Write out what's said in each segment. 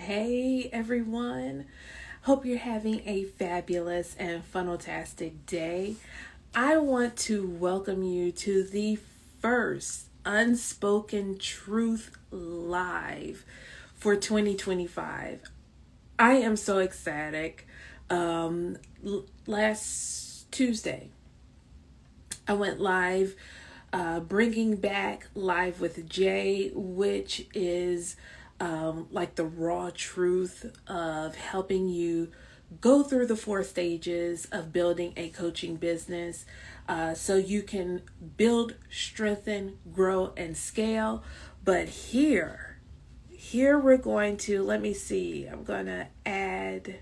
Hey everyone. Hope you're having a fabulous and funneltastic day. I want to welcome you to the first Unspoken Truth Live for 2025. I am so ecstatic. Last Tuesday, I went live, bringing back Live with Jay, which is like the raw truth of helping you go through the four stages of building a coaching business so you can build, strengthen, grow, and scale. But here we're going to, let me see, I'm going to add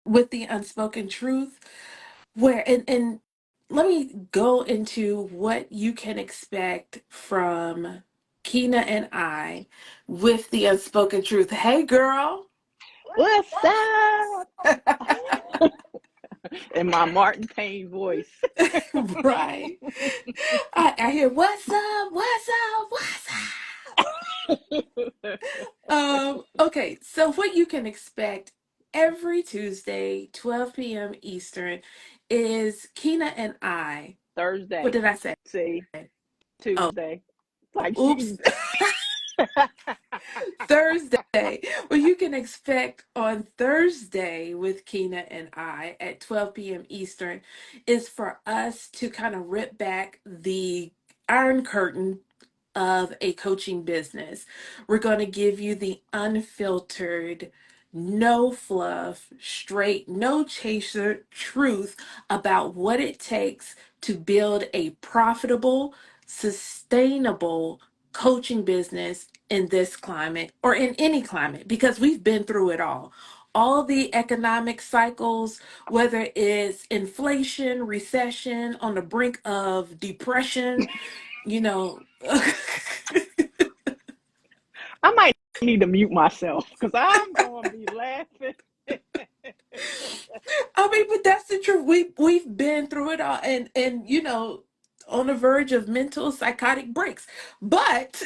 with the unspoken truth. And let me go into what you can expect from Kyna and I with the unspoken truth. Hey girl. What's up? In my Martin Payne voice. Right. I hear what's up, what's up, what's up. Okay, so what you can expect every Tuesday, 12 p.m. Eastern, is Kyna and I. What Thursday. did I say? See, Oh, Tuesday. Like oops. she. Thursday. Well, you can expect on Thursday with Kyna and I at 12 p.m. Eastern is for us to kind of rip back the iron curtain of a coaching business. We're going to give you the unfiltered, no fluff, straight, no chaser truth about what it takes to build a profitable, sustainable coaching business in this climate or in any climate because we've been through it all the economic cycles, whether it's inflation, recession, on the brink of depression, you know. I might need to mute myself because I'm going to be laughing. I mean, but that's the truth. We've been through it all, and on the verge of mental psychotic breaks. But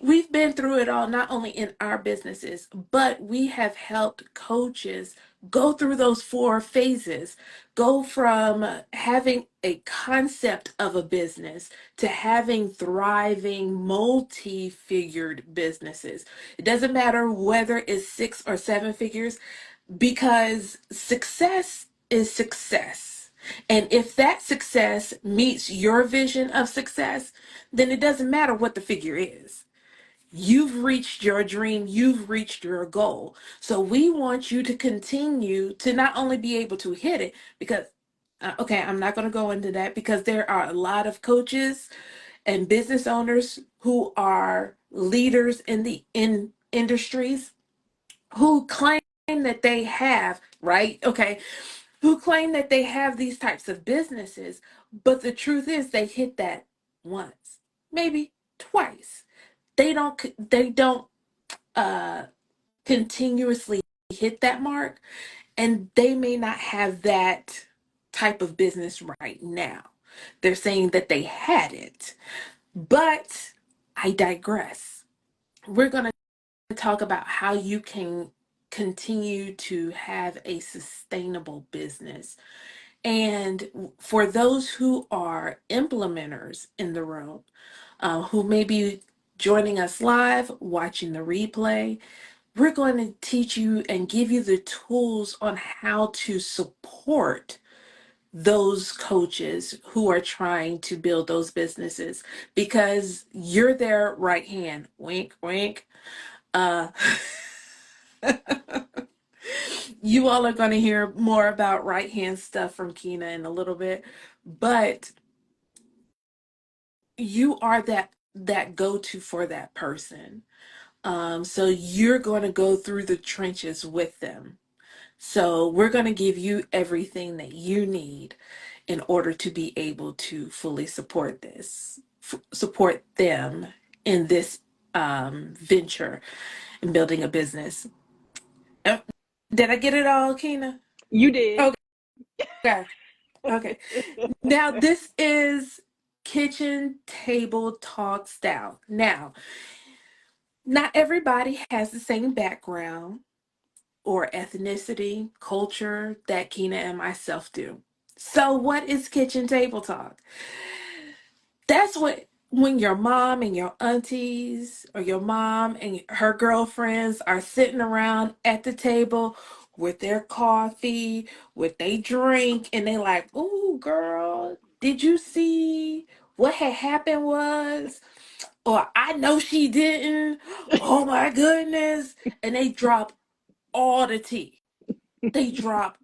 we've been through it all, not only in our businesses, but we have helped coaches go through those four phases. Go from having a concept of a business to having thriving, multi figured businesses. It doesn't matter whether it's six or seven figures, because success is success. And if that success meets your vision of success, then it doesn't matter what the figure is. You've reached your dream, you've reached your goal. So we want you to continue to not only be able to hit it, because, okay, I'm not going to go into that because there are a lot of coaches and business owners who are leaders in the industries who claim that they have, right? Okay, who claim that they have these types of businesses, but the truth is they hit that once, maybe twice. They don't uh continuously hit that mark, and they may not have that type of business right now. They're saying that they had it, but I digress. We're going to talk about how you can continue to have a sustainable business. And for those who are implementers in the room, who may be joining us live, watching the replay, we're going to teach you and give you the tools on how to support those coaches who are trying to build those businesses because you're their right hand. Wink, wink. Uh, you all are going to hear more about right hand stuff from Kyna in a little bit, but you are that go-to for that person. So you're going to go through the trenches with them. So we're going to give you everything that you need in order to be able to fully support support them in this venture in building a business. Uh, Did I get it all, Kyna? You did. Okay. Okay. Now, this is kitchen table talk style. Now, not everybody has the same background or ethnicity, culture that Kyna and myself do. So, what is kitchen table talk? That's what when your mom and your aunties or your mom and her girlfriends are sitting around at the table with their coffee, with their drink, and they like, "Ooh, girl, did you see what had happened was?" Or "I know she didn't. Oh my goodness." And they drop all the tea. They drop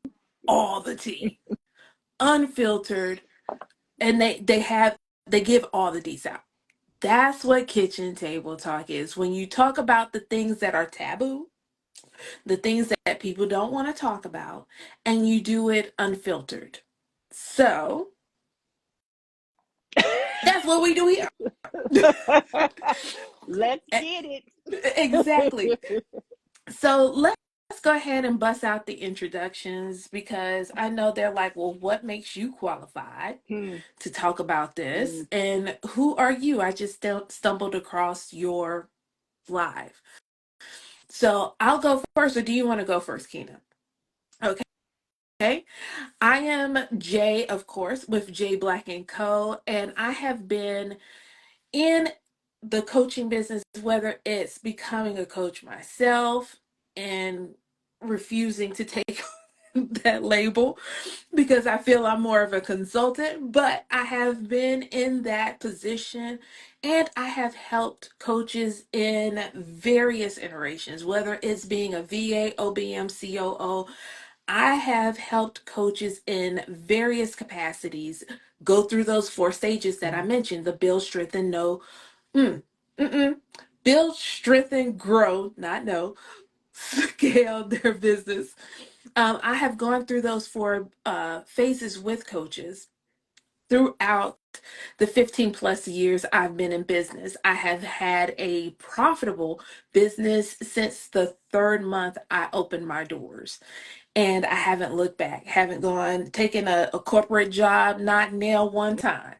all the tea. Unfiltered, and they give all the deets out. That's what kitchen table talk is. When you talk about the things that are taboo, the things that people don't want to talk about, and you do it unfiltered. So that's what we do here. Let's get Exactly. it. So let's go ahead and bust out the introductions because I know they're like, well, what makes you qualified Hmm. to talk about this? Hmm. And who are you? I just stumbled across your live. So I'll go first, or do you want to go first, Kyna? Okay. I am Jay, of course, with Jay Black and Co. And I have been in the coaching business, whether it's becoming a coach myself and refusing to take that label because I feel I'm more of a consultant, but I have been in that position and I have helped coaches in various iterations, whether it's being a VA, OBM, COO. I have helped coaches in various capacities go through those four stages that I mentioned: the build, strengthen, know, mm, mm-mm. Build, strengthen, grow, not know, scale their business. I have gone through those four phases with coaches throughout the 15 plus years I've been in business. I have had a profitable business since the third month I opened my doors. And I haven't looked back, haven't gone, taken a corporate job, not nailed one time,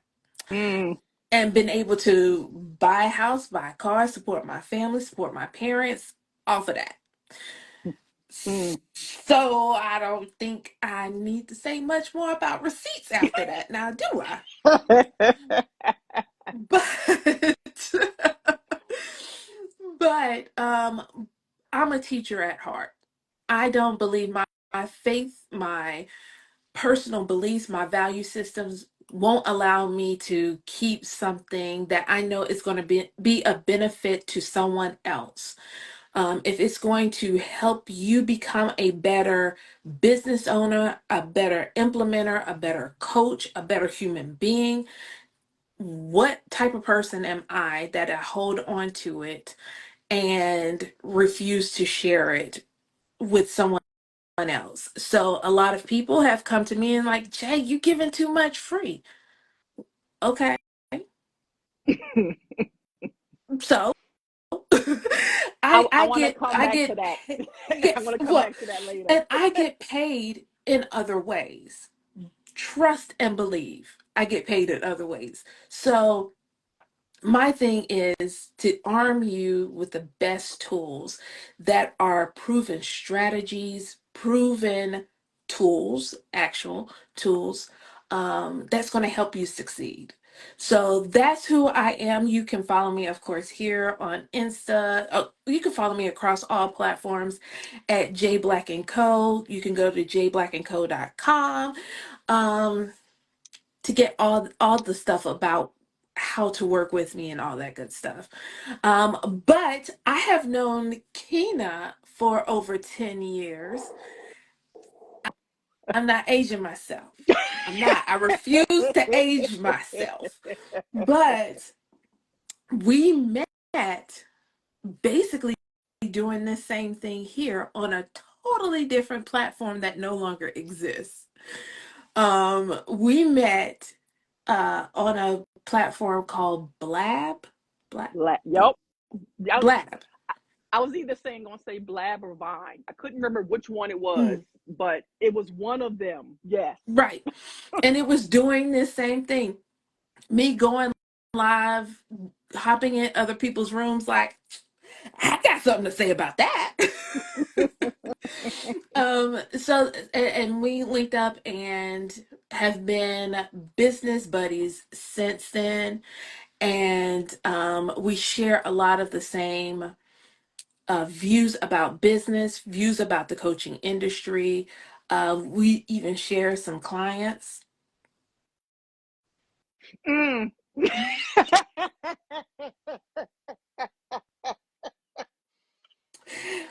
Hmm. and been able to buy a house, buy a car, support my family, support my parents off of that. Hmm. So I don't think I need to say much more about receipts after that. Now, do I? But but I'm a teacher at heart. I don't believe my faith, my personal beliefs, my value systems won't allow me to keep something that I know is going to be a benefit to someone else. If it's going to help you become a better business owner, a better implementer, a better coach, a better human being, what type of person am I that I hold on to it and refuse to share it with someone else? So a lot of people have come to me and like, Jay, you giving too much free. Okay. So I I want to get come I back to get that. paid, I'm yes, going to come well, back to that later. and I get paid in other ways. Trust and believe. I get paid in other ways. So my thing is to arm you with the best tools that are proven strategies, proven tools, actual tools, that's going to help you succeed. So that's who I am. You can follow me, of course, here on Insta. Oh, you can follow me across all platforms at J Black and Co. You can go to jblackandco.com. Um, to get all the stuff about how to work with me and all that good stuff. But I have known Kyna for over 10 years. I'm not aging myself. I'm not. I refuse to age myself. But we met basically doing the same thing here on a totally different platform that no longer exists. We met on a platform called Blab. Blab. Yup. Blab. I was either saying gonna say Blab or Vine. I couldn't remember which one it was, Mm, but it was one of them. Yes. right. And it was doing this same thing. Me going live, hopping in other people's rooms, like, I got something to say about that. And we linked up and have been business buddies since then. And we share a lot of the same views about business, views about the coaching industry. We even share some clients. Mm.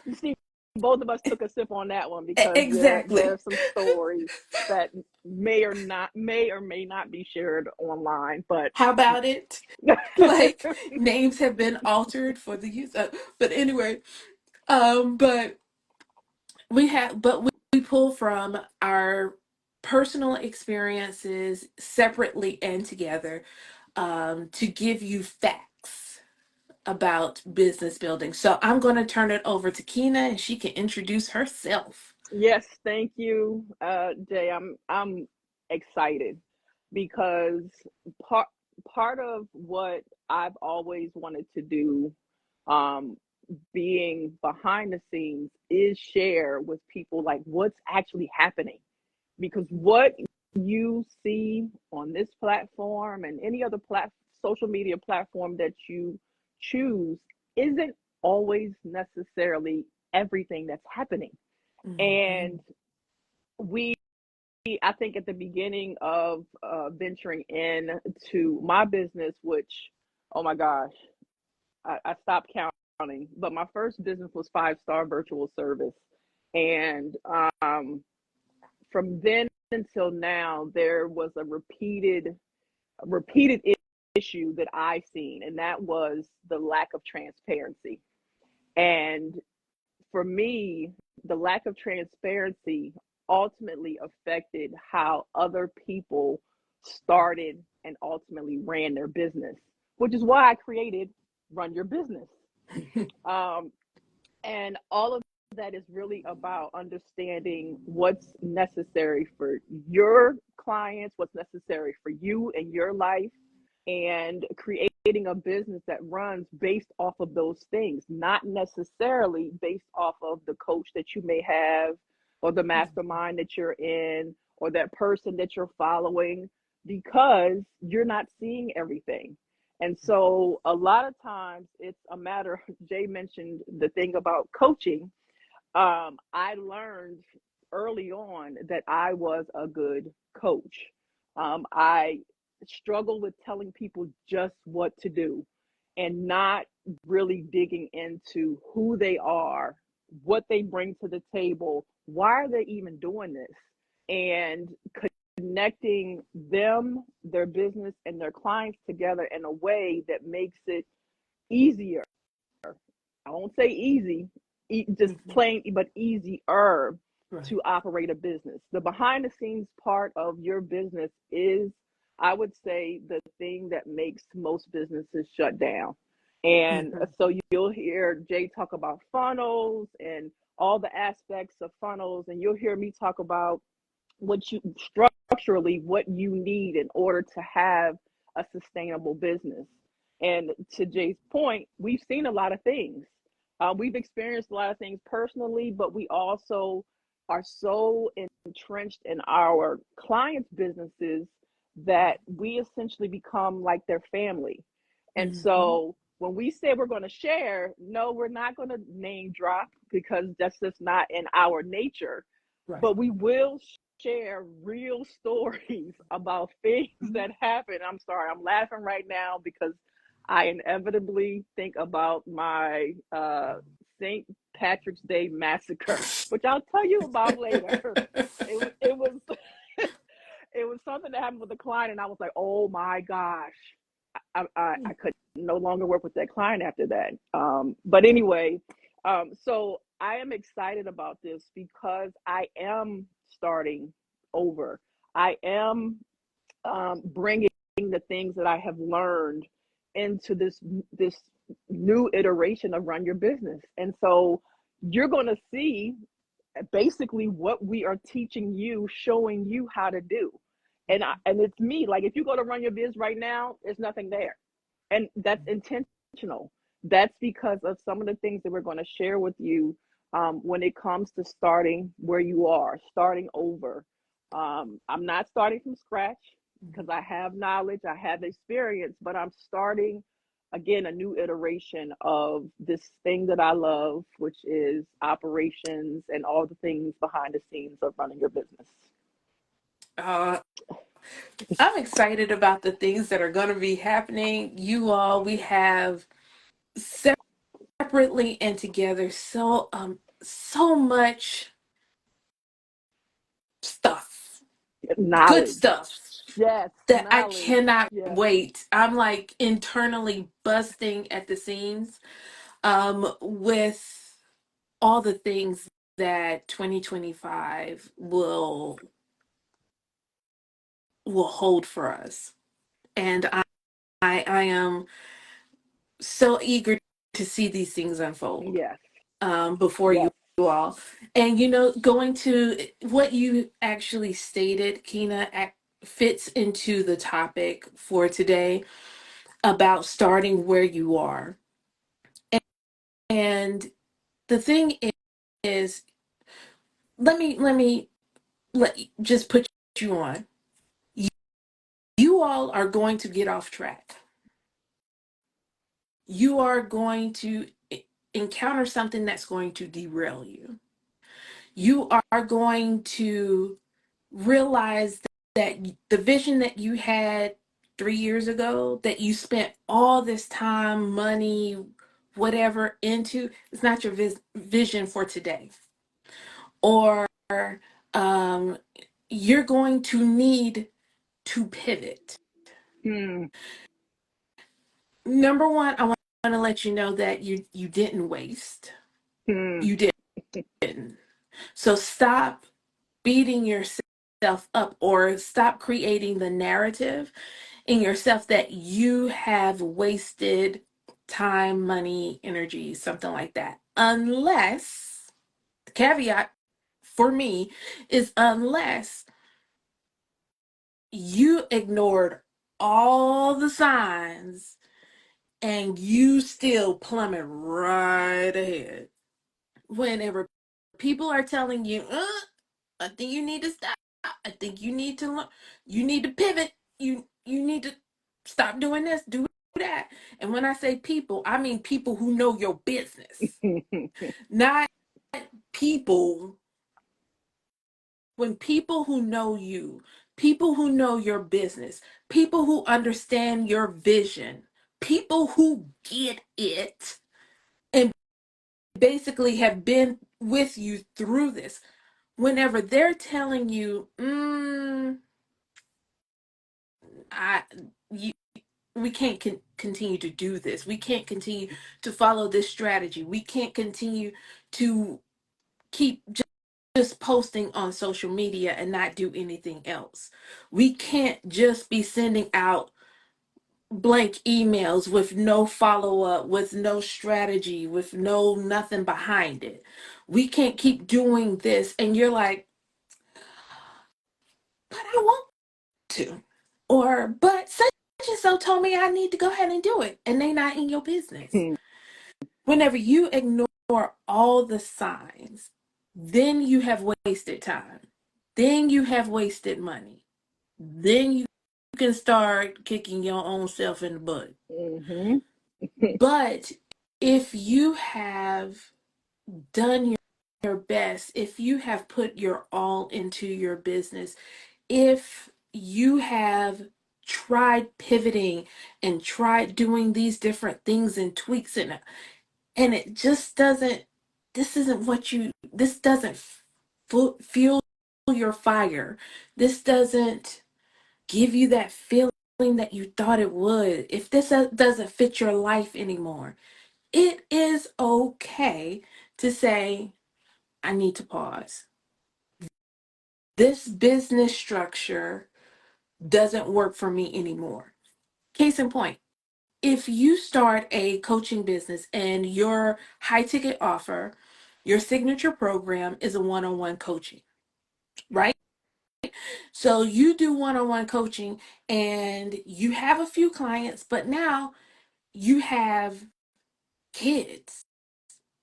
You see, both of us took a sip on that one because there Exactly. are some stories that may or may not be shared online, but How about it? Like, names have been altered for the use of, but anyway, but we pull from our personal experiences separately and together, to give you facts about business building. So I'm going to turn it over to Kyna and she can introduce herself. yes, thank you, Jay. I'm excited because part part of what I've always wanted to do, um, being behind the scenes, is share with people like what's actually happening. Because what you see on this platform and any other social media platform that you choose isn't always necessarily everything that's happening. Mhm. And we, I think at the beginning of venturing into my business, which, oh my gosh, I stopped counting, but my first business was 5 Star Virtual Service. And from then until now, there was a repeated issue that I seen, and that was the lack of transparency. And for me, the lack of transparency ultimately affected how other people started and ultimately ran their business, which is why I created Run Your Business. Um, and all of that is really about understanding what's necessary for your clients, what's necessary for you and your life, and creating a business that runs based off of those things, not necessarily based off of the coach that you may have or the mastermind that you're in or that person that you're following, because you're not seeing everything. And so a lot of times it's a matter, Jay mentioned the thing about coaching. I learned early on that I was a good coach. I struggle with telling people just what to do and not really digging into who they are, what they bring to the table, why are they even doing this, and connecting them, their business, and their clients together in a way that makes it easier. I won't say easy, just Mhm. plain, but easier Right. to operate a business. The behind the scenes part of your business is, I would say, the thing that makes most businesses shut down. And Mhm. so you'll hear Jay talk about funnels and all the aspects of funnels, and you'll hear me talk about what you structurally what you need in order to have a sustainable business. And to Jay's point, we've seen a lot of things. We've experienced a lot of things personally, but we also are so entrenched in our clients' businesses that we essentially become like their family. And Mhm. so when we say we're going to share, no, we're not going to name drop because that's just not in our nature, Right. but we will share real stories about things Mhm. that happen. I'm sorry, I'm laughing right now because I inevitably think about my St. Patrick's Day massacre, which I'll tell you about later. It was it was something that happened with a client, and I was like, oh my gosh, I could no longer work with that client after that. But anyway, so I am excited about this because I am starting over. I am bringing the things that I have learned into this new iteration of run your business. And so you're going to see basically what we are teaching you, showing you how to do. And it's me. Like, if you go to run your biz right now, there's nothing there. And that's intentional. That's because of some of the things that we're going to share with you when it comes to starting where you are, starting over. I'm not starting from scratch because I have knowledge, I have experience, but I'm starting again a new iteration of this thing that I love, which is operations and all the things behind the scenes of running your business. Uh, I'm excited about the things that are going to be happening. You all, we have separately and together so much stuff, good Knowledge. stuff Yes, that I knowledge. cannot Yes. wait. I'm like internally busting at the seams with all the things that 2025 will hold for us. And I am so eager to see these things unfold Yes. before you Yes. all. And going to what you actually stated, Kyna, fits into the topic for today about starting where you are. And the thing is, let just put you on. You, you all are going to get off track. You are going to encounter something that's going to derail you. You are going to realize that the vision that you had 3 years ago, that you spent all this time, money, whatever into, it's not your vision for today. Or um, you're going to need to pivot. Hmm. Number one, I want to let you know that you didn't waste. Hmm. You didn't. So stop beating yourself up, or stop creating the narrative in yourself that you have wasted time, money, energy, something like that. Unless, the caveat for me is unless you ignored all the signs and you still plummet right ahead. Whenever people are telling you, I think you need to stop. I think you need to learn. You need to pivot. You need to stop doing this, do that. And when I say people, I mean people who know your business, not people. When people who know you, people who know your business, people who understand your vision, people who get it and basically have been with you through this, whenever they're telling you, I, you, we can't continue to do this. We can't continue to follow this strategy. We can't continue to keep just posting on social media and not do anything else. We can't just be sending out blank emails with no follow up, with no strategy, with no nothing behind it. We can't keep doing this. And you're like, but I want to. Or, but such and so told me I need to go ahead and do it. And they not in your business. Whenever you ignore all the signs, then you have wasted time. Then you have wasted money. Then you can start kicking your own self in the butt. Mm-hmm. But if you have done your best, if you have put your all into your business, if you have tried pivoting and tried doing these different things and tweaks and it just doesn't, this doesn't fuel your fire. This doesn't give you that feeling that you thought it would. If this doesn't fit your life anymore, it is okay to say, I need to pause. This business structure doesn't work for me anymore. Case in point, if you start a coaching business and your high ticket offer, your signature program is a one-on-one coaching, right? So you do one-on-one coaching and you have a few clients, but now you have kids,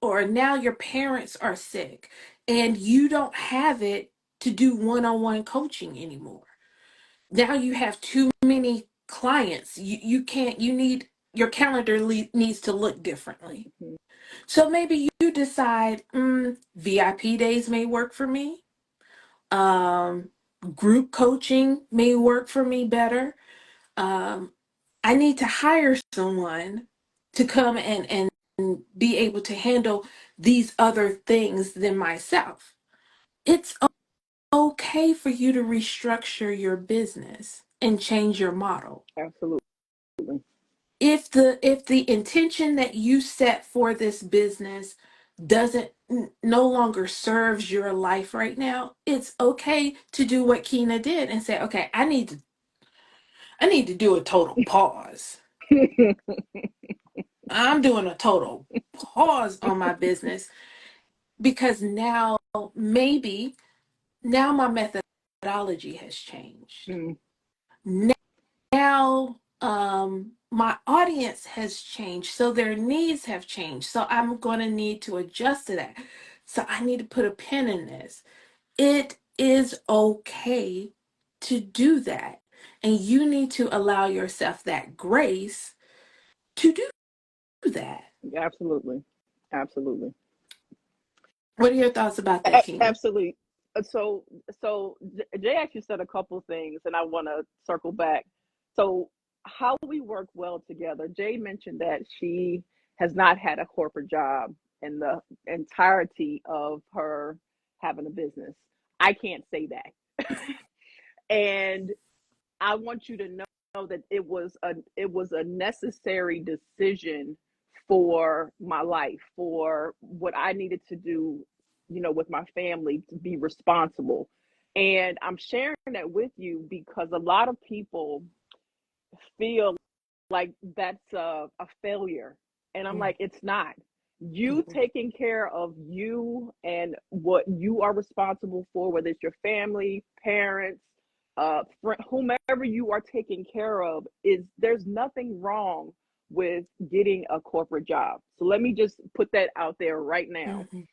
or now your parents are sick and you don't have it to do one-on-one coaching anymore. Now you have too many clients. You can't, you need, your calendar needs to look differently. Mhm. So maybe you decide, VIP days may work for me. Um, Group coaching may work for me better. Um, I need to hire someone to come and be able to handle these other things than myself. It's okay for you to restructure your business and change your model. Absolutely. If the intention that you set for this business doesn't no longer serves your life right now, it's okay to do what Kyna did and say, okay, I need to do a total pause. I'm doing a total pause on my business because now maybe now my methodology has changed. Mm, Now my audience has changed, so their needs have changed. So I'm going to need to adjust to that. So I need to put a pin in this. It is okay to do that. And you need to allow yourself that grace to do that. absolutely. Absolutely. What are your thoughts about that, Kyna? Absolutely. So, Jay actually said a couple things, and I want to circle back. So, how we work well together. Jay mentioned that she has not had a corporate job in the entirety of her having a business. I can't say that, and I want you to know that it was a necessary decision for my life, for what I needed to do, with my family, to be responsible. And I'm sharing that with you because a lot of people feel like that's a failure. And I'm like, it's not. You Mhm. taking care of you and what you are responsible for, whether it's your family, parents, whomever you are taking care of, is there's nothing wrong with getting a corporate job. So let me just put that out there right now. Mhm.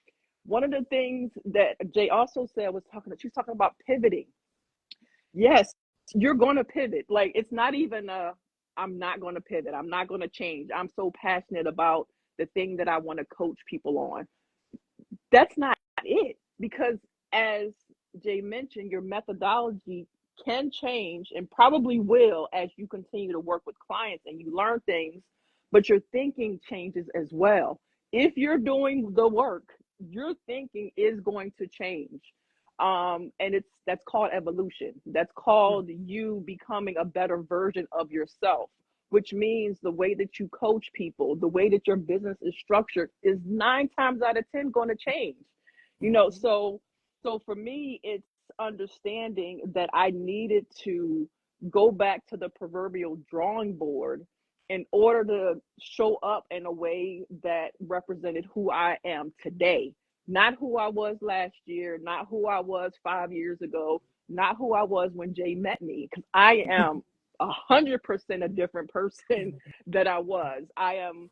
One of the things that Jay also said was she's talking about pivoting. Yes, you're going to pivot. Like, it's not even I'm not going to pivot. I'm not going to change. I'm so passionate about the thing that I want to coach people on. That's not it, because as Jay mentioned, your methodology can change and probably will as you continue to work with clients and you learn things, but your thinking changes as well. If you're doing the work, your thinking is going to change. And that's called evolution. That's called you becoming a better version of yourself, which means the way that you coach people, the way that your business is structured is 9 times out of 10 going to change. You know, Mhm. so so for me, it's understanding that I needed to go back to the proverbial drawing board in order to show up in a way that represented who I am today, not who I was last year, not who I was 5 years ago, not who I was when Jay met me, because I am 100% a different person that I was. I am,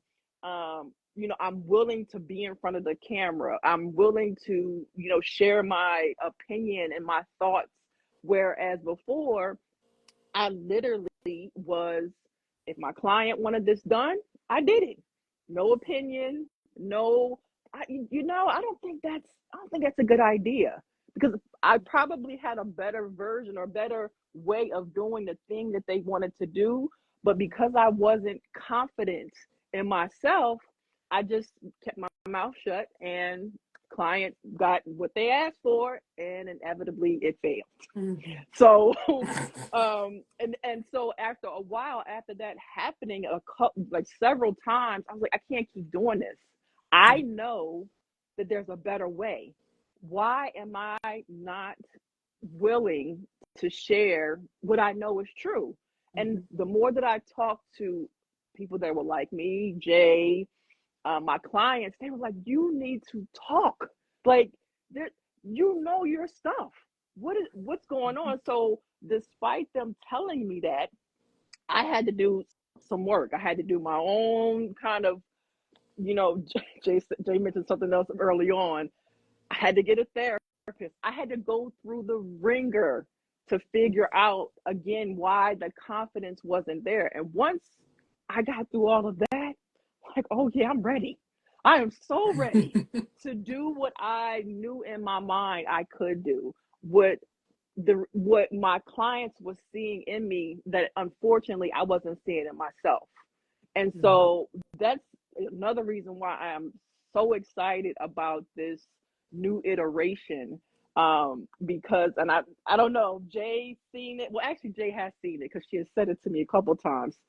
I'm willing to be in front of the camera. I'm willing to, share my opinion and my thoughts. Whereas before, I literally was, if my client wanted this done, I did it. No opinion, no, I don't think that's a good idea, because I probably had a better version or better way of doing the thing that they wanted to do, but because I wasn't confident in myself, I just kept my mouth shut, and client got what they asked for, and inevitably it failed. Mhm. So and so after a while, after that happening like several times, I was like, I can't keep doing this. I know that there's a better way. Why am I not willing to share what I know is true? And Mhm. the more that I talk to people that were like me, Jay, my clients, they were like, "You need to talk. Like, there, you know your stuff. What's going on?" So, despite them telling me that, I had to do some work. I had to do my own kind of, you know, Jay mentioned something else early on. I had to get a therapist. I had to go through the ringer to figure out again why the confidence wasn't there. And once I got through all of that, like, oh yeah, I'm ready. I am so ready to do what I knew in my mind I could do. What my clients was seeing in me that unfortunately I wasn't seeing in myself. And Mhm. so that's another reason why I am so excited about this new iteration. Because, and I don't know, Jay seen it. Well, actually, Jay has seen it because she has said it to me a couple of times.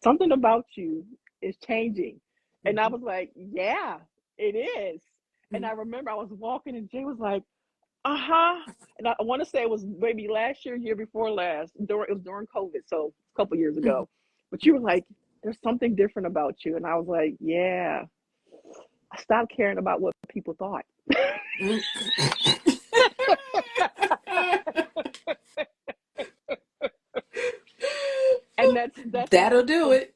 Something about you is changing. And I Mhm. was like, yeah, it is. And I Mhm. remember I was walking and Jay was like, uh-huh. And I want to say it was maybe last year, year before last. It was during COVID, so a couple years Mhm. ago. But you were like, "There's something different about you," and I was like, "Yeah." I stopped caring about what people thought, Mhm. and that's That'll do so it.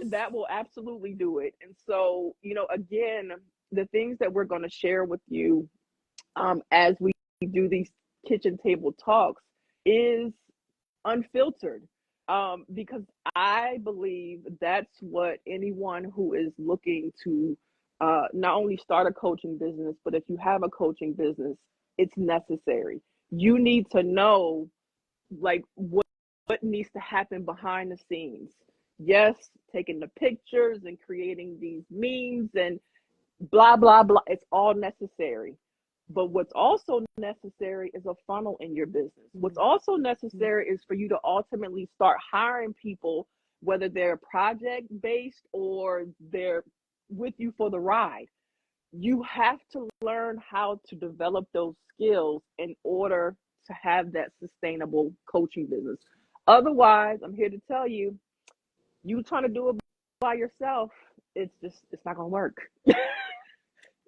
that will absolutely do it. And so, again, the things that we're going to share with you, as we do these kitchen table talks, is unfiltered, because I believe that's what anyone who is looking to not only start a coaching business, but if you have a coaching business, it's necessary. You need to know, like, what needs to happen behind the scenes. Yes, taking the pictures and creating these memes and blah blah blah, it's all necessary. But what's also necessary is a funnel in your business. What's also Mhm. necessary is for you to ultimately start hiring people, whether they're project based or they're with you for the ride. You have to learn how to develop those skills in order to have that sustainable coaching business. Otherwise, I'm here to tell you, you trying to do it by yourself, it's not going to work.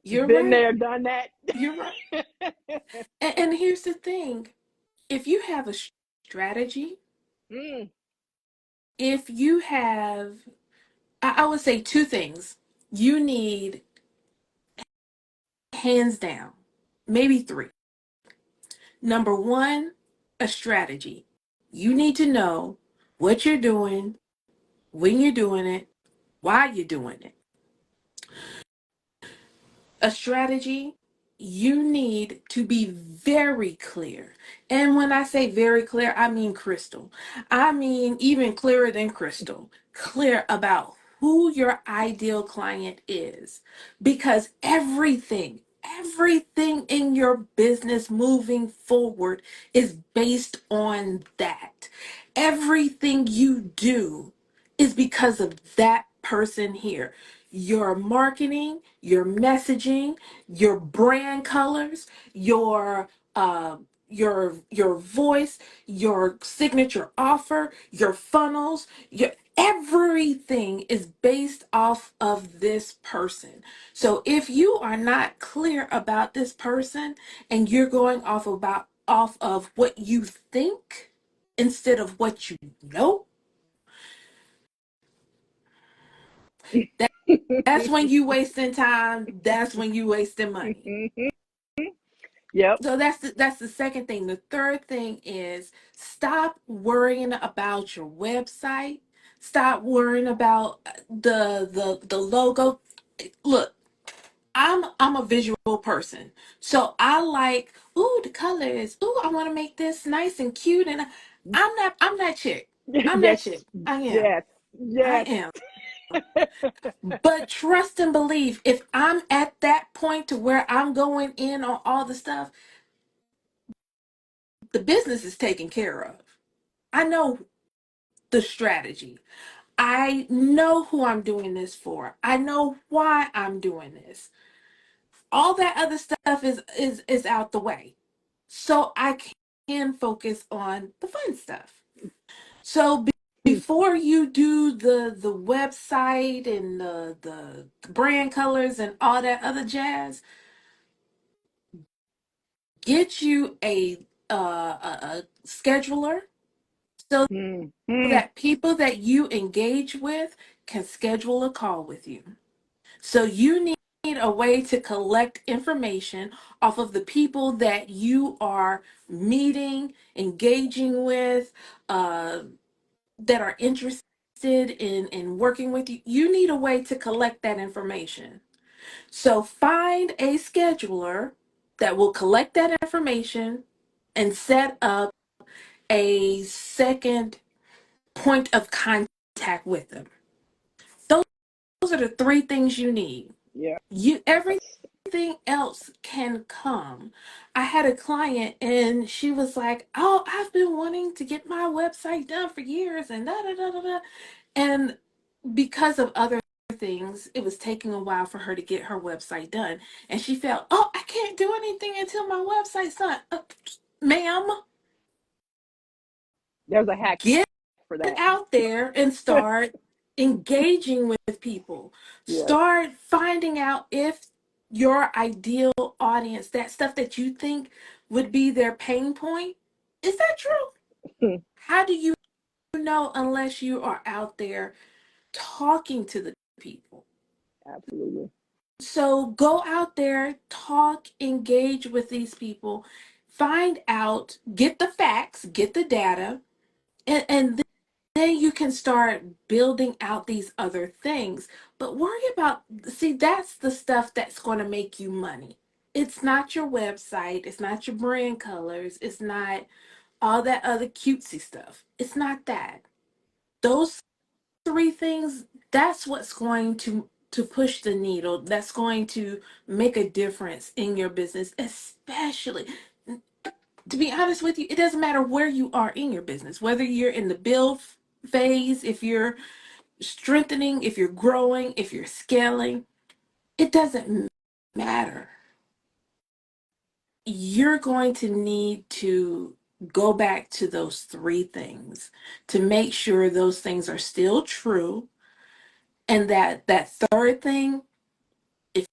You're Been right. there, done that. You're right. And here's the thing, if you have a strategy, Mm. if you have, I would say two things. You need, hands down, maybe three. Number one, a strategy. You need to know what you're doing, when you're doing it, why you're doing it. A strategy, you need to be very clear. And when I say very clear, I mean crystal. I mean even clearer than crystal. Clear about who your ideal client is. Because everything in your business moving forward is based on that. Everything you do is because of that person here. Your marketing, your messaging, your brand colors, your voice, your signature offer, your funnels, your everything is based off of this person. So if you are not clear about this person and you're going off of what you think instead of what you know, that's when you wasting time. That's when you wasting money. Yep. So that's the second thing. The third thing is stop worrying about your website. Stop worrying about the logo. Look, I'm a visual person. So I like, ooh, the colors. Ooh, I want to make this nice and cute. And I'm that chick. I'm that Yes. chick. I am. Yes. I Yes. am. But trust and believe, if I'm at that point to where I'm going in on all the stuff, the business is taken care of. I know the strategy. I know who I'm doing this for. I know why I'm doing this. All that other stuff is out the way. So I can focus on the fun stuff. So before you do the website and the brand colors and all that other jazz, get you a scheduler so Mm-hmm. that people that you engage with can schedule a call with you. So you need a way to collect information off of the people that you are meeting, engaging with, uh, that are interested in working with you. You need a way to collect that information. So find a scheduler that will collect that information and set up a second point of contact with them. Those are the three things you need. Yeah. You everything else can come. I had a client and she was like, "Oh, I've been wanting to get my website done for years and da da da da da." And because of other things, it was taking a while for her to get her website done. And she felt, "Oh, I can't do anything until my website's done." Ma'am, There's a hack get for that. out there and start engaging with people. Yes. Start finding out if your ideal audience, that stuff that you think would be their pain point, is that true? How do you know unless you are out there talking to the people? Absolutely. So go out there, talk, engage with these people, find out, get the facts, get the data, and then you can start building out these other things. But worry about, see, that's the stuff that's going to make you money. It's not your website, it's not your brand colors, it's not all that other cutesy stuff. It's not that. Those three things, that's what's going to push the needle. That's going to make a difference in your business, especially, to be honest with you, it doesn't matter where you are in your business, whether you're in the build phase, if you're strengthening, if you're growing, if you're scaling, it doesn't matter. You're going to need to go back to those three things to make sure those things are still true, and that third thing, if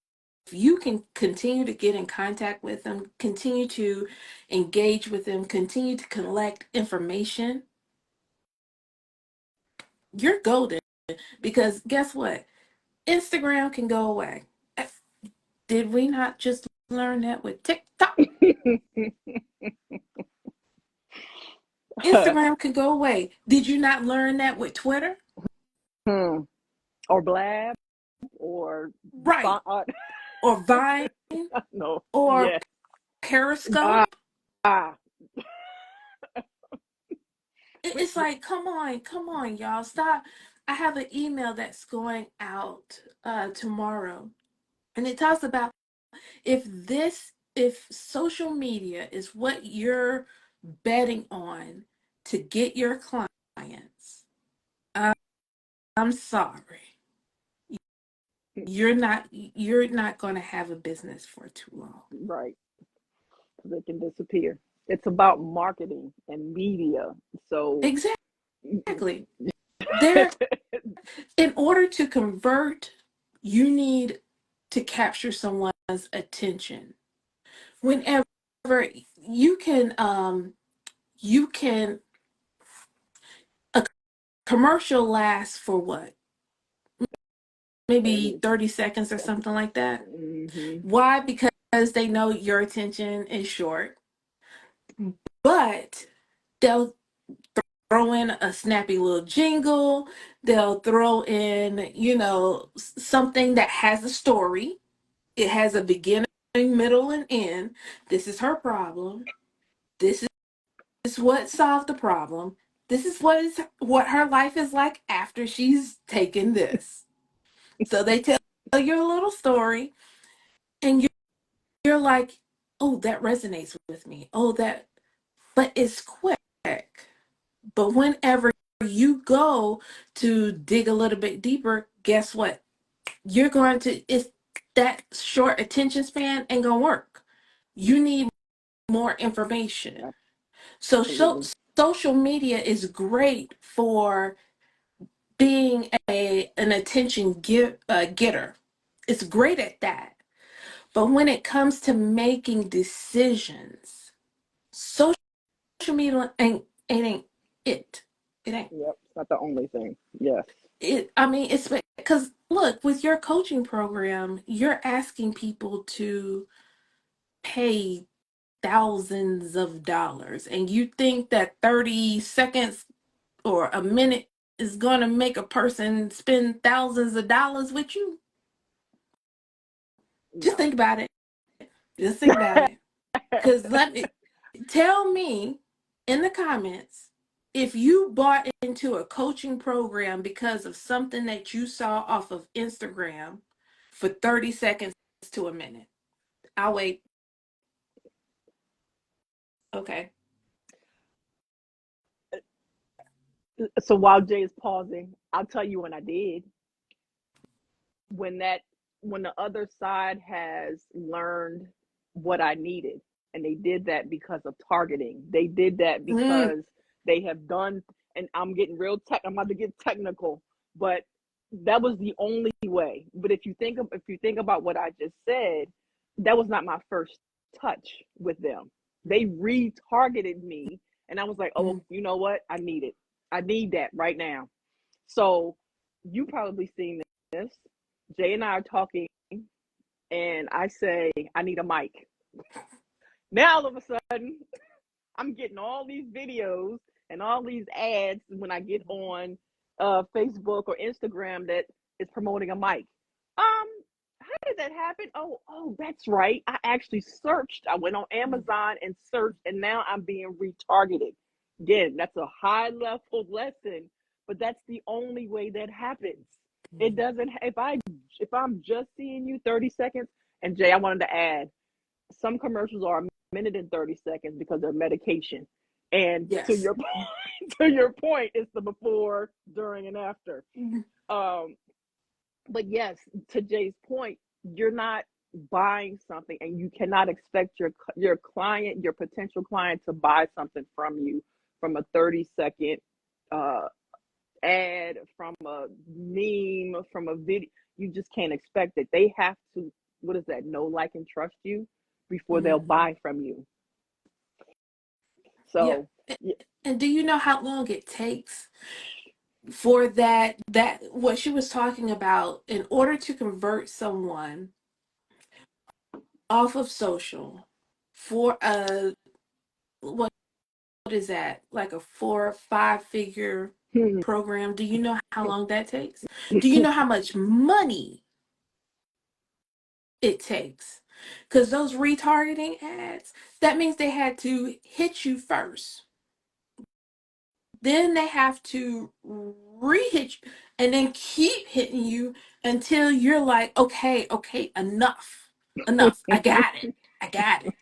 you can continue to get in contact with them, continue to engage with them, continue to collect information, you're golden. Because guess what? Instagram can go away. Did we not just learn that with TikTok? Instagram could go away. Did you not learn that with Twitter? Or Blab or Right. Or Vine no. or Yeah. Ah. Periscope? Ah. It's like, come on, y'all, stop. I have an email that's going out tomorrow, and it talks about if social media is what you're betting on to get your clients, I'm sorry. You're not going to have a business for too long. Right. They can disappear. It's about marketing and media. So Exactly. There, in order to convert, you need to capture someone's attention. Whenever you can a commercial lasts for what? Maybe 30 seconds or Second. something like that. Mm-hmm. Why? Because they know your attention is short, but they'll throw in a snappy little jingle. They'll throw in, something that has a story. It has a beginning, middle, and end. This is her problem. This is what solved the problem. This is what her life is like after she's taken this. So they tell you a little story, and you're like, oh, that resonates with me. Oh, but it's quick. But whenever you go to dig a little bit deeper, guess what? It's that short attention span ain't gonna work. You need more information. So Absolutely. social media is great for being an attention getter. It's great at that. But when it comes to making decisions, social media ain't it. It ain't. Yep, it's not the only thing. Yes. I mean, it's because look, with your coaching program, you're asking people to pay thousands of dollars, and you think that 30 seconds or a minute is going to make a person spend thousands of dollars with you? Just No. think about it. Just think about it. Because let me tell me in the comments if you bought into a coaching program because of something that you saw off of Instagram for 30 seconds to a minute. I'll wait. Okay. So while Jay is pausing, I'll tell you when I did. When that when the other side has learned what I needed, and they did that because of targeting. They did that Mm, because they have done, and I'm getting real I'm about to get technical, but that was the only way. But if you think about what I just said, that was not my first touch with them. They retargeted me, and I was like, oh, mm, you know what? I need it. I need that right now. So you probably seen this. Jay and I are talking, and I say, I need a mic. Now, all of a sudden, I'm getting all these videos and all these ads when I get on Facebook or Instagram that is promoting a mic. How did that happen? Oh, that's right. I actually searched. I went on mm, Amazon and searched, and now I'm being retargeted. Again, that's a high level lesson, but that's the only way that happens. It mm. doesn't. If I'm just seeing you 30 seconds, and Jay, I wanted to add, some commercials are a minute and 30 seconds because they're medication. And to Yes. your to your point, it's the before, during, and after. Mm, Um, but yes, to Jay's point, you're not buying something, and you cannot expect your client, your potential client, to buy something from you from a 30-second uh, ad, from a meme, from a video. You just can't expect it. They have to, what is that, know, like, and trust you before they'll mhm. buy from you. Yeah. So yeah. And do you know how long it takes for that what she was talking about in order to convert someone off of social for a what is that, like a 4 or 5 figure program? Do you know how long that takes? Do you know how much money it takes? Because those retargeting ads, that means they had to hit you first, then they have to re-hit you, and then keep hitting you until you're like, okay, enough, I got it.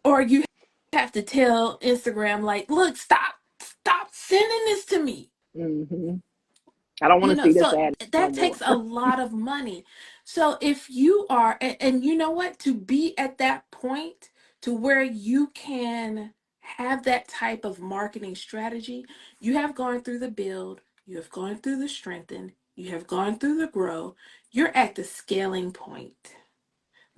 Or you have to tell Instagram, like, look, stop sending this to me. Mm-hmm. I don't want to see this So ad no that more. takes a lot of money. So if you are, and you know what, to be at that point to where you can have that type of marketing strategy, you have gone through the build, you have gone through the strengthen, you have gone through the grow, you're at the scaling point.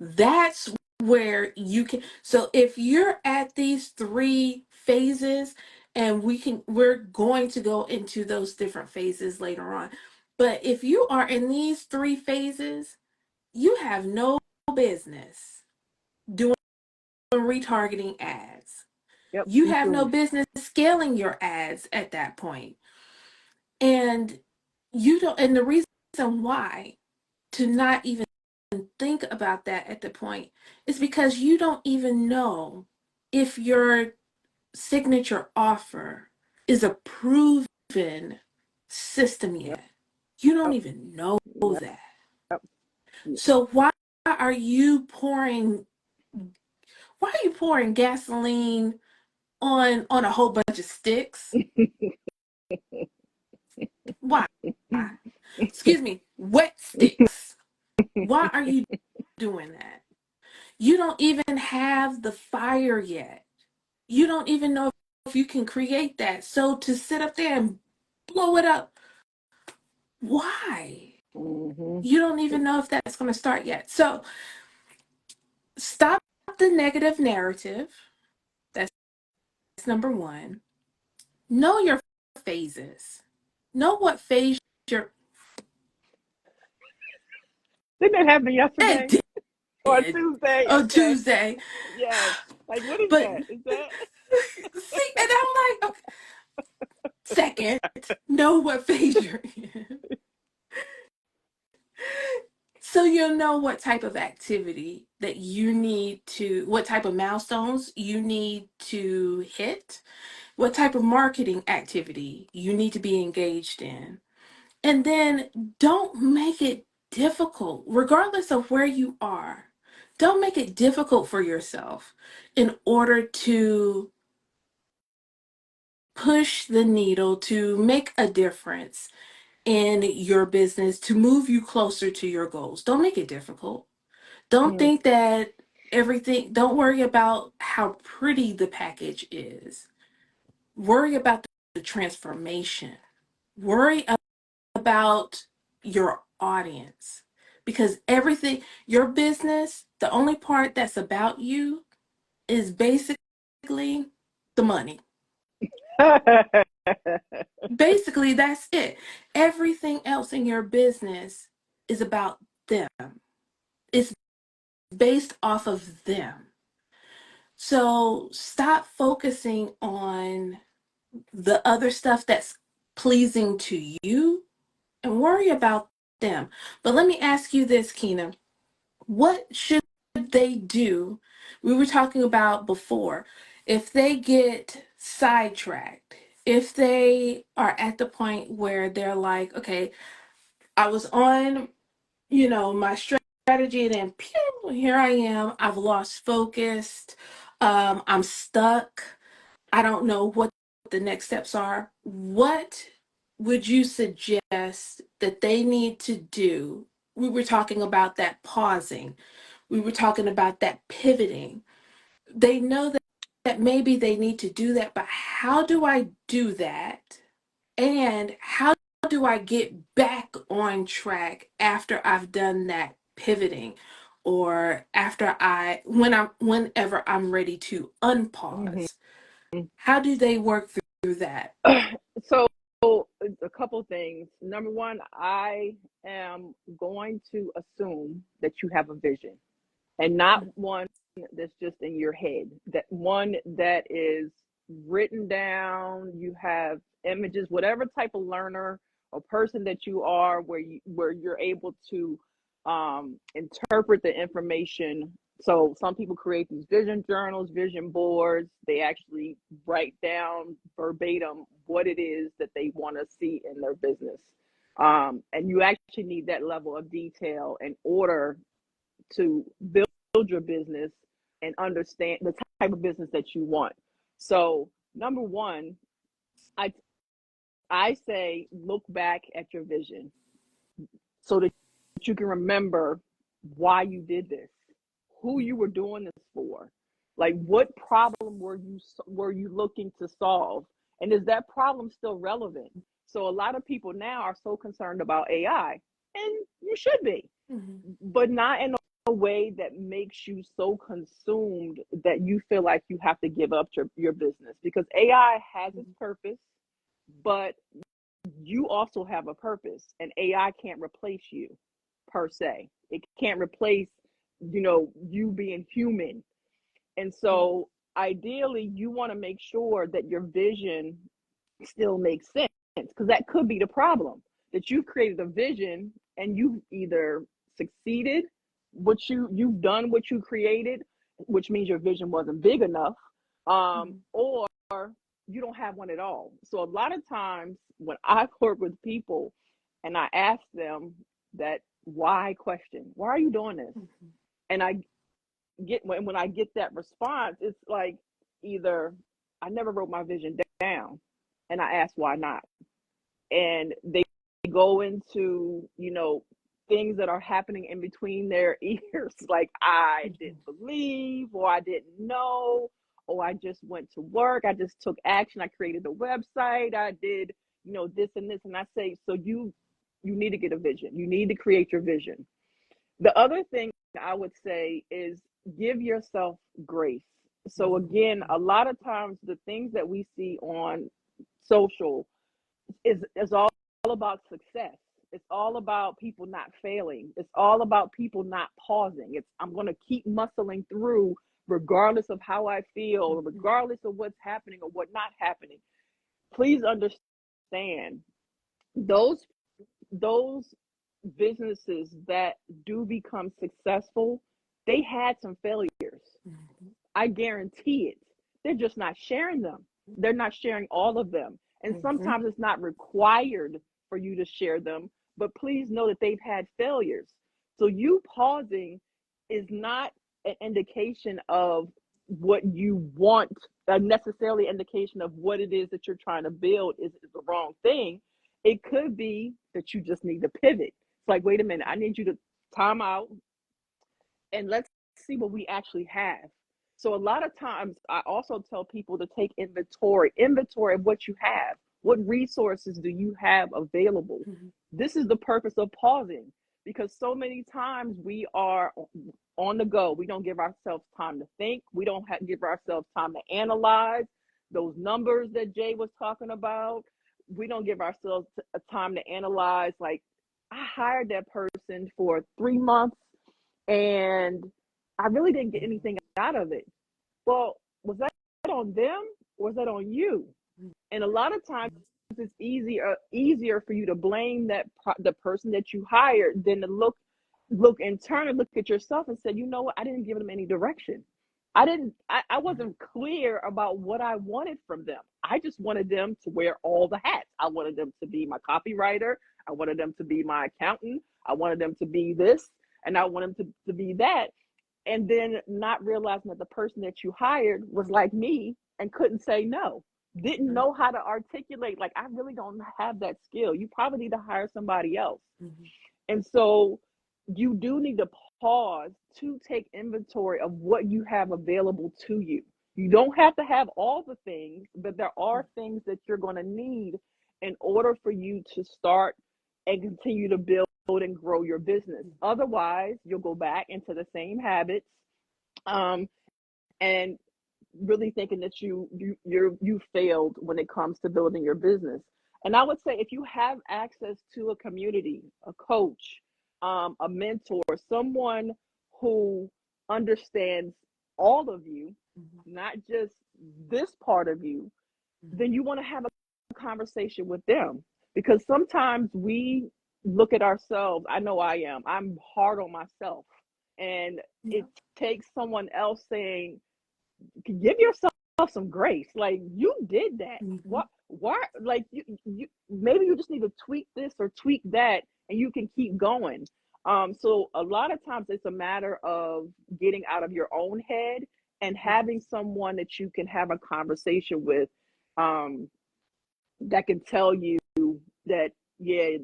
That's where you can. So if you're at these 3 phases, and we're going to go into those different phases later on. But if you are in these 3 phases, you have no business doing retargeting ads. Yep, You you have no do. business scaling your ads at that point. And you don't, and the reason why to not even think about that at the point is because you don't even know if your signature offer is a proven system Yep, yet. You don't even know yep, that. yep. So are you pouring why are you pouring gasoline on a whole bunch of sticks? Why? Excuse me, wet sticks. Why are you doing that? You don't even have the fire yet. You don't even know if you can create that. So to sit up there and blow it up. Why? Mm-hmm. You don't even know if that's going to start yet. So stop the negative narrative. That's number one. Know your phases. Know what phase you're. Didn't that happen It yesterday or did Tuesday? on Okay. Tuesday. Yes. Like, what is But that? Is that? see, and I'm like, okay, second, know what phase you're in. So you'll know what type of activity that you need to, what type of milestones you need to hit, what type of marketing activity you need to be engaged in. And then don't make it difficult, regardless of where you are. Don't make it difficult for yourself in order to push the needle, to make a difference in your business, to move you closer to your goals. Don't make it difficult. Don't Mm, think that don't worry about how pretty the package is. Worry about the transformation. Worry about your audience. Because everything, your business, the only part that's about you is basically the money. Basically, that's it. Everything else in your business is about them. It's based off of them. So stop focusing on the other stuff that's pleasing to you and worry about them. But let me ask you this, Kyna. What should they do? We were talking about before. If they get sidetracked, if they are at the point where they're like, okay, I was on, my strategy, and then pew, here I am. I've lost focus. I'm stuck. I don't know what the next steps are. What would you suggest that they need to do? We were talking about that pausing. We were talking about that pivoting. They know that maybe they need to do that, but how do I do that? And how do I get back on track after I've done that pivoting or whenever I'm ready to mhm. unpause? How do they work through that? So, a couple things. Number one, I am going to assume that you have a vision and not one that's just in your head. That one that is written down. You have images, whatever type of learner or person that you are, where you're able to interpret the information. So some people create these vision journals, vision boards. They actually write down verbatim what it is that they want to see in their business. And you actually need that level of detail in order to build your business and understand the type of business that you want. So, number one, I I say look back at your vision so that you can remember why you did this, who you were doing this for, like what problem were you looking to solve, and is that problem still relevant? So a lot of people now are so concerned about AI, and you should be, Mhm. but not in a way that makes you so consumed that you feel like you have to give up your business, because AI has its purpose, but you also have a purpose, and AI can't replace you per se. It can't replace, you being human. And so ideally you want to make sure that your vision still makes sense, because that could be the problem, that you've created a vision and you've either succeeded, you've done what you created, which means your vision wasn't big enough, Mhm. or you don't have one at all. So a lot of times when I work with people and I ask them that why question, why are you doing this? Mhm. And I get when I get that response, it's like either I never wrote my vision down, and I ask why not, and they go into things that are happening in between their ears, like I Mhm. didn't believe, or I didn't know, or I just went to work, I just took action, I created a website, I did this and this. And I say, so you need to get a vision. You need to create your vision. The other thing I would say is give yourself grace. So again, a lot of times the things that we see on social is all about success. It's all about people not failing. It's all about people not pausing. It's I'm going to keep muscling through regardless of how I feel, regardless of what's happening or what not happening. Please understand those those businesses that do become successful, they had some failures. I guarantee it. They're just not sharing them. They're not sharing all of them. And sometimes it's not required for you to share them, but please know that they've had failures. So you pausing is not an indication of what you want, a necessarily indication of what it is that you're trying to build is the wrong thing. It could be that you just need to pivot. It's like, wait a minute, I need you to time out and let's see what we actually have. So a lot of times I also tell people to take inventory of what you have. What resources do you have available? This is the purpose of pausing, because so many times we are on the go. We don't give ourselves time to think. We don't give ourselves time to analyze those numbers that Jay was talking about. We don't give ourselves a time to analyze, like, I hired that person for 3 months and I really didn't get anything out of it. Well, was that on them or was that on you? And a lot of times it's easier for you to blame the person that you hired than to look internally, look at yourself and say, you know what, I didn't give them any direction. I wasn't clear about what I wanted from them. I just wanted them to wear all the hats. I wanted them to be my copywriter. I wanted them to be my accountant. I wanted them to be this, and I wanted them to be that. And then not realizing that the person that you hired was like me and couldn't say no, didn't know how to articulate, like, I really don't have that skill. You probably need to hire somebody else. And so you do need to pause to take inventory of what you have available to you. You don't have to have all the things, but there are things that you're going to need in order for you to start and continue to build and grow your business. Otherwise, you'll go back into the same habits, and really thinking that you failed when it comes to building your business. And I would say, if you have access to a community, a coach, a mentor, someone who understands all of you, not just this part of you, then you want to have a conversation with them. Because sometimes we look at ourselves, I know I'm hard on myself. And it takes someone else saying, give yourself some grace. Like, you did that. What? Why? Like, you maybe you just need to tweak this or tweak that, and you can keep going. So a lot of times it's a matter of getting out of your own head and having someone that you can have a conversation with, that can tell you that, yeah,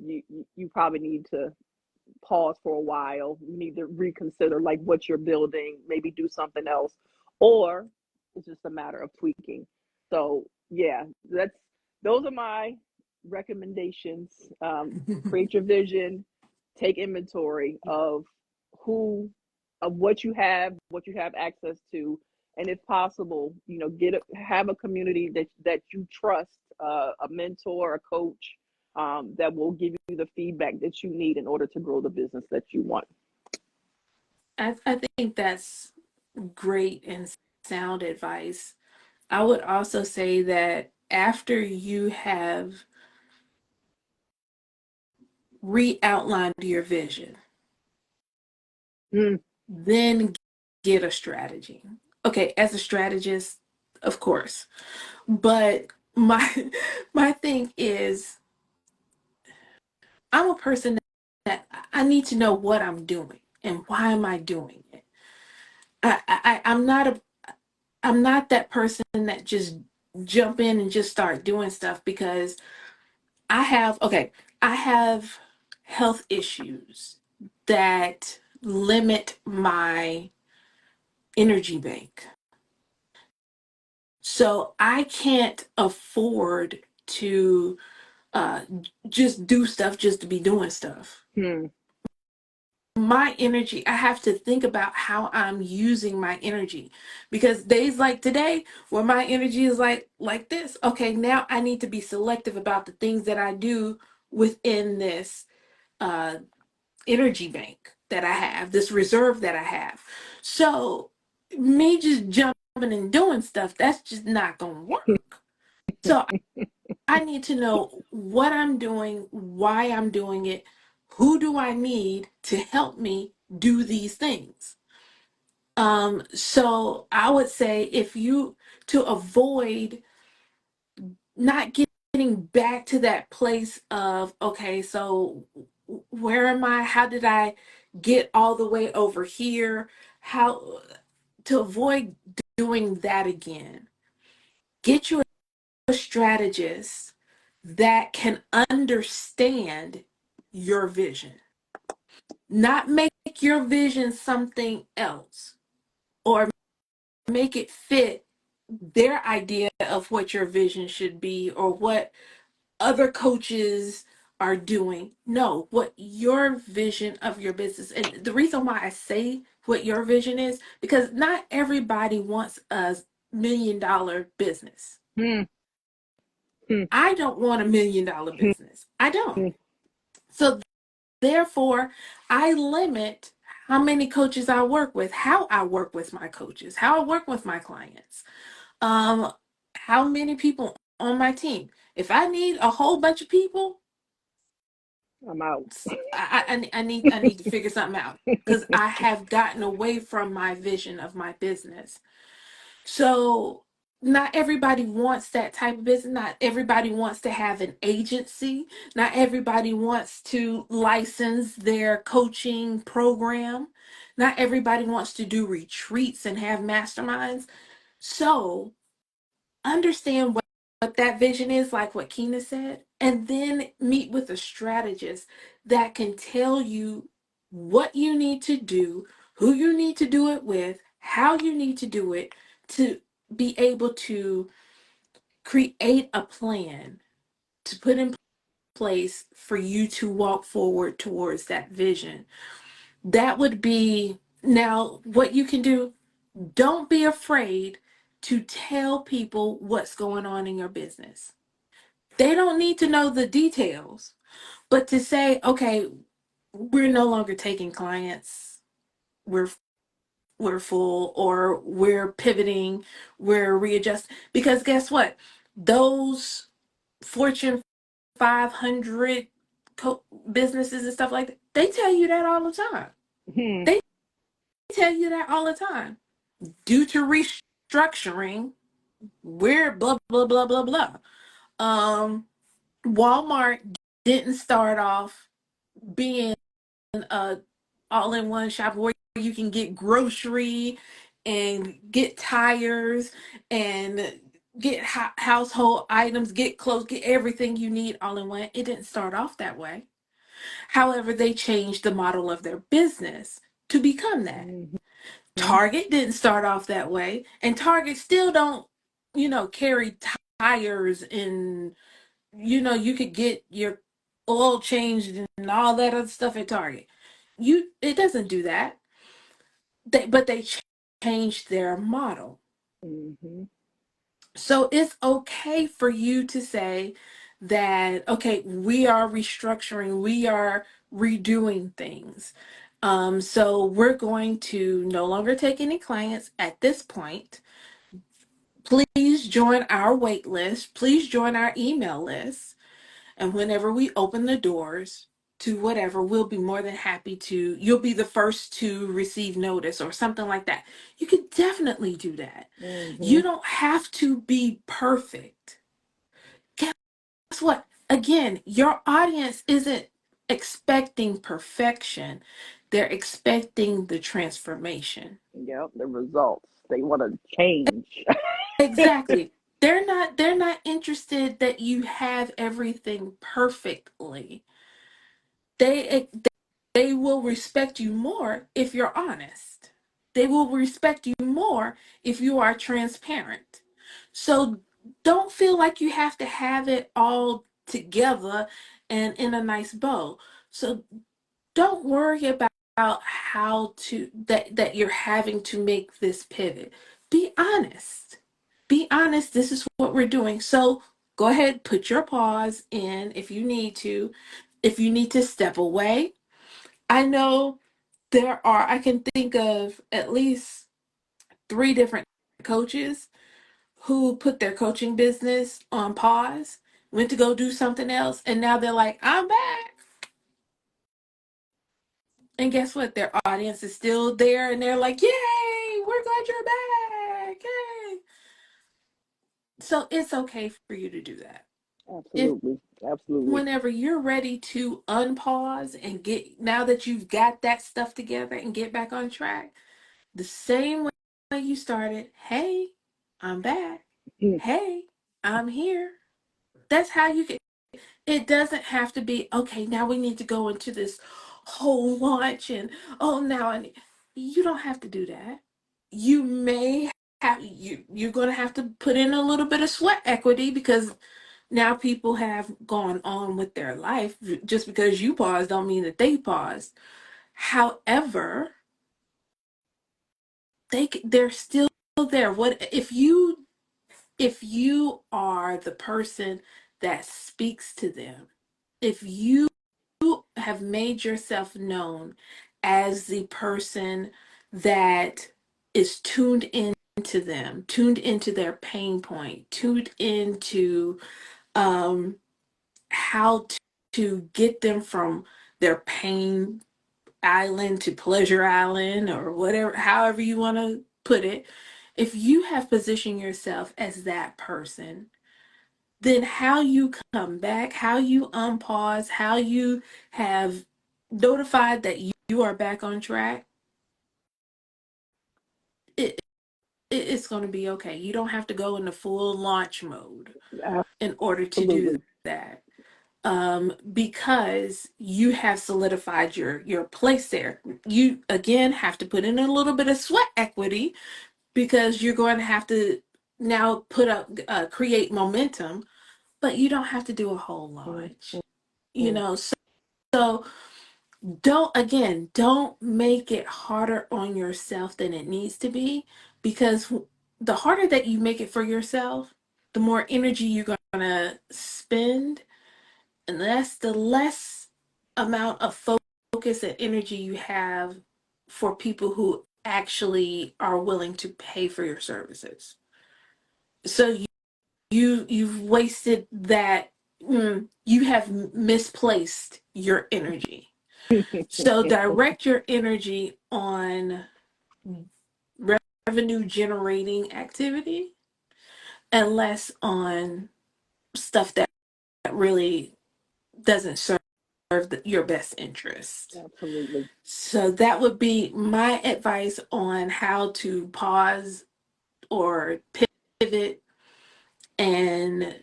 you probably need to pause for a while. You need to reconsider, like, what you're building, maybe do something else, or it's just a matter of tweaking. So yeah, those are my recommendations. Create your vision, take inventory who of what you have access to, and if possible, have a community that you trust, a mentor, a coach, that will give you the feedback that you need in order to grow the business that you want. I think that's great and sound advice. I would also say that after you have re-outlined your vision, Mm. then get a strategy. Okay, as a strategist, of course. But my my thing is, I'm a person that I need to know what I'm doing and why am I doing it. I'm not that person that just jump in and just start doing stuff, because I have health issues that limit my energy bank. So I can't afford to uh, just do stuff just to be doing stuff. Hmm. My energy, I have to think about how I'm using my energy, because days like today where my energy is like this, okay, now I need to be selective about the things that I do within this uh energy bank that I have, this reserve that I have. So me just jumping and doing stuff, that's just not gonna work. So I need to know what I'm doing, why I'm doing it, who do I need to help me do these things. So I would say, if you, to avoid not getting back to that place of, okay, so where am I? How did I get all the way over here? How to avoid doing that again? Get you a strategist that can understand your vision, not make your vision something else, or make it fit their idea of what your vision should be or what other coaches are doing. No, what your vision of your business. And the reason why I say what your vision is, because not everybody wants a $1 million business. Hmm. Hmm. I don't want $1 million Hmm. business. I don't. Hmm. So therefore, I limit how many coaches I work with, how I work with my coaches, how I work with my clients, um, how many people on my team. If I need a whole bunch of people, I'm out. I need to figure something out, because I have gotten away from my vision of my business. So not everybody wants that type of business. Not everybody wants to have an agency. Not everybody wants to license their coaching program. Not everybody wants to do retreats and have masterminds. So understand what that vision is, like what Kyna said, and then meet with a strategist that can tell you what you need to do, who you need to do it with, how you need to do it, to be able to create a plan to put in place for you to walk forward towards that vision. That would be, now what you can do. Don't be afraid to tell people what's going on in your business. They don't need to know the details, but to say, okay, we're no longer taking clients. We're we're full, or we're pivoting, we're readjusting. Because guess what? Those Fortune 500 businesses and stuff like that, they tell you that all the time. Hmm. They tell you that all the time. Due to restructuring, we're blah blah blah blah blah. Um, Walmart didn't start off being a all-in-one shop where you can get grocery and get tires and get household items, get clothes, get everything you need all in one. It didn't start off that way. However, they changed the model of their business to become that. Hmm. Target didn't start off that way, and Target still don't, carry tires, and you could get your oil changed and all that other stuff at Target. It doesn't do that. But they changed their model. Hmm. So it's okay for you to say that, okay, we are restructuring, we are redoing things. So we're going to no longer take any clients at this point. Please join our wait list. Please join our email list. And whenever we open the doors to whatever, we'll be more than happy to, you'll be the first to receive notice or something like that. You can definitely do that. Hmm. You don't have to be perfect. Guess what? Again, your audience isn't expecting perfection, they're expecting the transformation. Yep, the results. They want to change. Exactly. They're not interested that you have everything perfectly. They they will respect you more if you're honest. They will respect you more if you are transparent. So don't feel like you have to have it all together and in a nice bow. So don't worry about how to that you're having to make this pivot. Be honest. Be honest, this is what we're doing. So go ahead, put your pause in if you need to. If you need to step away, I know I can think of at least three different coaches who put their coaching business on pause, went to go do something else, and now they're like, I'm back. And guess what? Their audience is still there and they're like, yay, we're glad you're back. Yay. So it's okay for you to do that. If Absolutely. Absolutely. whenever you're ready to unpause and now that you've got that stuff together and get back on track, the same way you started, hey, I'm back. Mm. Hey, I'm here. That's how you can. It doesn't have to be, okay, now we need to go into this whole launch and, oh, now you don't have to do that. You may you're going to have to put in a little bit of sweat equity because now people have gone on with their life. Just because you paused don't mean that they paused. However, they're still there. What if you are the person that speaks to them? If you have made yourself known as the person that is tuned into them, tuned into their pain point, tuned into um, how to get them from their pain island to pleasure island or whatever, however you want to put it. If you have positioned yourself as that person, then how you come back, how you unpause, how you have notified that you are back on track, it, it's going to be okay. You don't have to go into full launch mode in order to do Absolutely. that. Because you have solidified your place there. You again have to put in a little bit of sweat equity because you're going to have to now create momentum, but you don't have to do a whole launch. You Mm. know, so don't make it harder on yourself than it needs to be, because the harder that you make it for yourself, the more energy you're going to spend, and that's the less amount of focus and energy you have for people who actually are willing to pay for your services. So you've wasted that. You have misplaced your energy. So direct your energy on revenue generating activity and less on stuff that really doesn't serve your best interest. Absolutely. So that would be my advice on how to pause or pivot and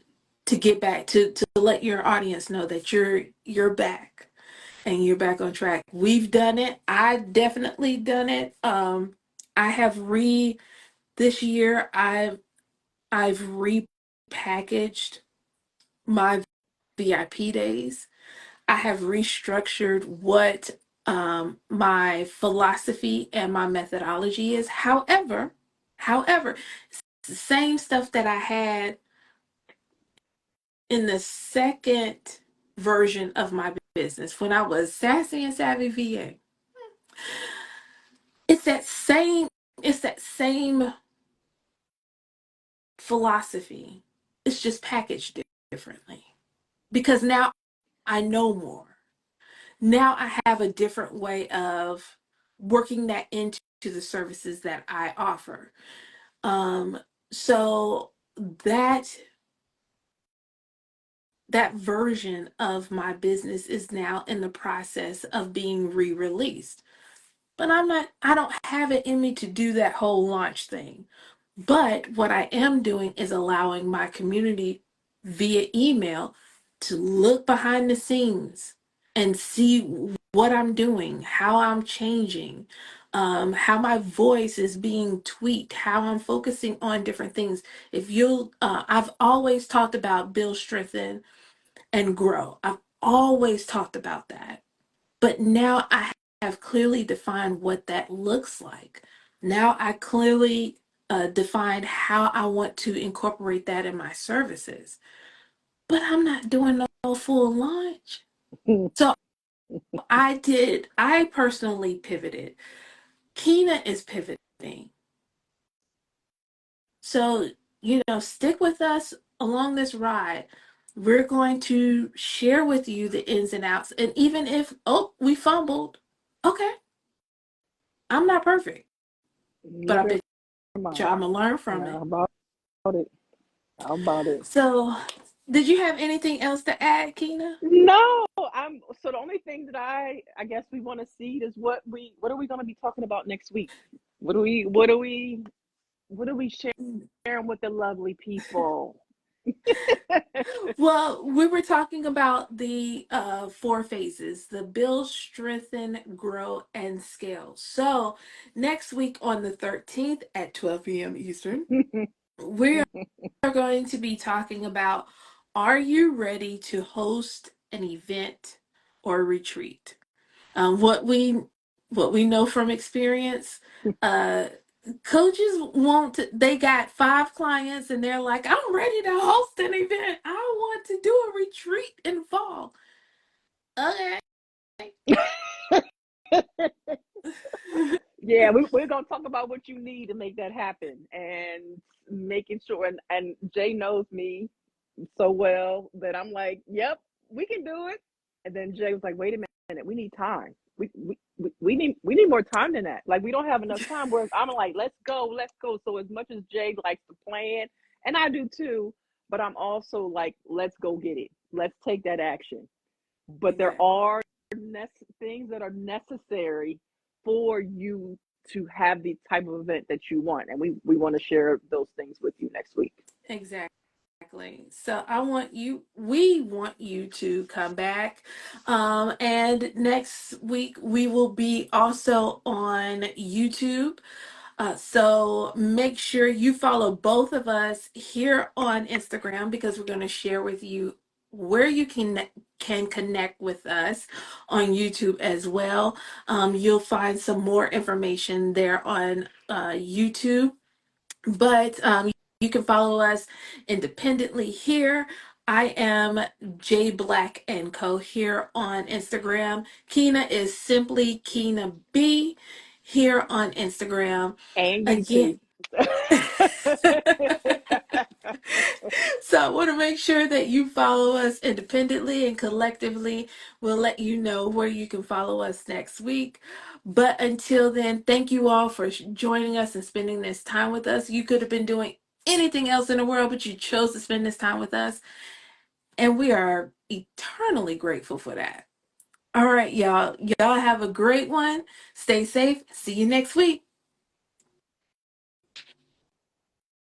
to get back to let your audience know that you're back and you're back on track. We've done it. I definitely done it. I have this year I've repackaged my VIP days. I have restructured what my philosophy and my methodology is. However, it's the same stuff that I had in the second version of my business when I was sassy and savvy VA. It's that same it's that same philosophy. It's just packaged differently because now I know more. Now I have a different way of working that into the services that I offer. Um, so that that version of my business is now in the process of being re-released. But I don't have it in me to do that whole launch thing. But what I am doing is allowing my community via email to look behind the scenes and see what I'm doing, how I'm changing, how my voice is being tweaked, how I'm focusing on different things. I've always talked about build, strengthen, and grow. I've always talked about that. But now I have clearly defined what that looks like. Now I clearly defined how I want to incorporate that in my services. But I'm not doing no full launch. So I personally pivoted. Kyna is pivoting. So, stick with us along this ride. We're going to share with you the ins and outs. And even if, oh, we fumbled, okay, I'm not perfect, but I Neither bet am you I. I'm going to learn from it. How about it? How about it? So, did you have anything else to add, Kyna? No, I'm so the only thing that I guess we want to see is what are we going to be talking about next week? What are we sharing with the lovely people? Well, we were talking about the four phases: the build, strengthen, grow, and scale. So, next week on the 13th at 12 p.m. Eastern, we are going to be talking about, are you ready to host an event or retreat? What we know from experience, uh, coaches won't. They got 5 clients and they're like, I'm ready to host an event. I want to do a retreat in fall. Okay. Yeah, we're gonna talk about what you need to make that happen and making sure and Jay knows me so well that I'm like, yep, we can do it. And then Jay was like, wait a minute, we need time. We need more time than that. Like we don't have enough time. Whereas I'm like, let's go, let's go. So as much as Jay likes to plan, and I do too, but I'm also like, let's go get it. Let's take that action. But there Exactly. are things that are necessary for you to have the type of event that you want, and we want to share those things with you next week. Exactly. So we want you to come back. And next week we will be also on YouTube. So make sure you follow both of us here on Instagram, because we're going to share with you where you can connect with us on YouTube as well. You'll find some more information there on YouTube, but you can follow us independently here. I am J Black and Co here on Instagram. Kyna is simply Kyna B here on Instagram. And Again, YouTube. so I want to make sure that you follow us independently and collectively. We'll let you know where you can follow us next week. But until then, thank you all for joining us and spending this time with us. You could have been doing anything else in the world, but you chose to spend this time with us. And we are eternally grateful for that. All right, y'all. Y'all have a great one. Stay safe. See you next week.